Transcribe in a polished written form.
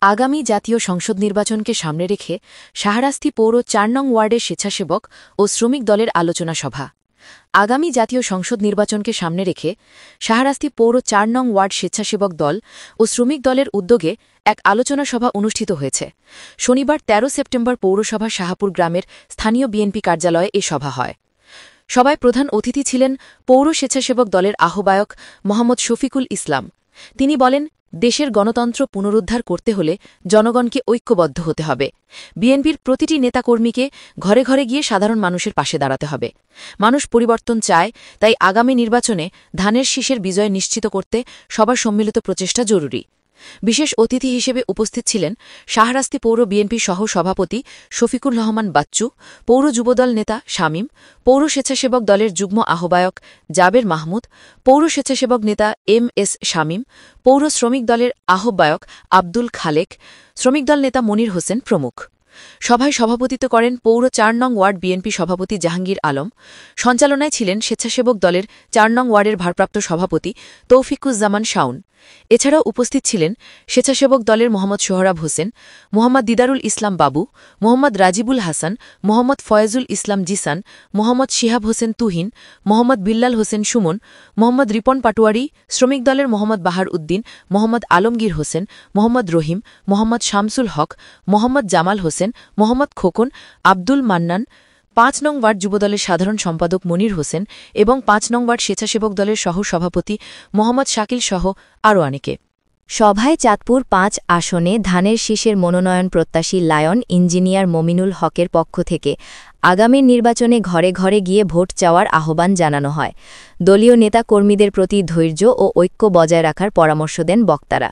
আগামী জাতীয় সংসদ নির্বাচনকে সামনে রেখে শাহরাস্তি পৌর ৪ নং ওয়ার্ডের স্বেচ্ছাসেবক ও শ্রমিক দলের আলোচনা সভা। আগামী জাতীয় সংসদ নির্বাচনকে সামনে রেখে শাহরাস্তি পৌর ৪ নং ওয়ার্ড স্বেচ্ছাসেবক দল ও শ্রমিক দলের উদ্যোগে এক আলোচনা সভা অনুষ্ঠিত হয়েছে। শনিবার ১৩ সেপ্টেম্বর পৌরসভা শাহপুর গ্রামের স্থানীয় বিএনপি কার্যালয়ে এ সভা হয়। সভায় প্রধান অতিথি ছিলেন পৌর স্বেচ্ছাসেবক দলের আহ্বায়ক মোহাম্মদ শফিকুল ইসলাম। তিনি বলেন, দেশের গণতন্ত্র পুনরুদ্ধার করতে হলে জনগণকে ঐক্যবদ্ধ হতে হবে। বিএনপির প্রতিটি নেতাকর্মীকে ঘরে ঘরে গিয়ে সাধারণ মানুষের পাশে দাঁড়াতে হবে। মানুষ পরিবর্তন চায়, তাই আগামী নির্বাচনে ধানের শীষের বিজয় নিশ্চিত করতে সবার সম্মিলিত প্রচেষ্টা জরুরি। বিশেষ অতিথি হিসেবে উপস্থিত ছিলেন শাহরাস্তি পৌর বিএনপি সহ সভাপতি শফিকুর রহমান বাচ্চু, পৌর যুবদল নেতা শামীম, পৌর স্বেচ্ছাসেবক দলের যুগ্ম আহ্বায়ক জাবের মাহমুদ, পৌর স্বেচ্ছাসেবক নেতা এম.এস. শামীম, পৌর শ্রমিক দলের আহ্বায়ক আব্দুল খালেক, শ্রমিক দল নেতা মনির হোসেন প্রমুখ। সভায় সভাপতিত্ব করেন পৌর ৪ নং ওয়ার্ড বিএনপি সভাপতি জাহাঙ্গীর আলম। সঞ্চালনায় ছিলেন স্বেচ্ছাসেবক দলের ৪ নং ওয়ার্ডের ভারপ্রাপ্ত সভাপতি তৌফিকুজ্জামান শাওন। এছাড়াও উপস্থিত ছিলেন স্বেচ্ছাসেবক দলের মোহাম্মদ সোহরাব হোসেন, মোহাম্মদ দিদারুল ইসলাম বাবু, মোহাম্মদ রাজিবুল হাসান, মোহাম্মদ ফয়েজুল ইসলাম জিসান, মোহাম্মদ শিহাব হোসেন তুহিন, মোহাম্মদ বিল্লাল হোসেন সুমন, মোহাম্মদ রিপন পাটোয়ারি, শ্রমিক দলের মোহাম্মদ বাহার উদ্দিন, মোহাম্মদ আলমগীর হোসেন, মোহাম্মদ রহিম, মোহাম্মদ শামসুল হক, মোহাম্মদ জামাল হোসেন, মোহাম্মদ খোকন, আব্দুল মান্নান, ৫ নং ওয়ার্ড যুবদলের সাধারণ সম্পাদক মনির হোসেন এবং ৫ নং ওয়ার্ড স্বেচ্ছাসেবক দলের সহ সভাপতি মোহাম্মদ শাকিল সহ আরও অনেকে। সভায় চাঁদপুর ৫ আসনে ধানের শীষের মনোনয়ন প্রত্যাশী লায়ন ইঞ্জিনিয়ার মমিনুল হকের পক্ষ থেকে আগামীর নির্বাচনে ঘরে ঘরে গিয়ে ভোট চাওয়ার আহ্বান জানানো হয়। দলীয় নেতা কর্মীদের প্রতি ধৈর্য ও ঐক্য বজায় রাখার পরামর্শ দেন বক্তারা।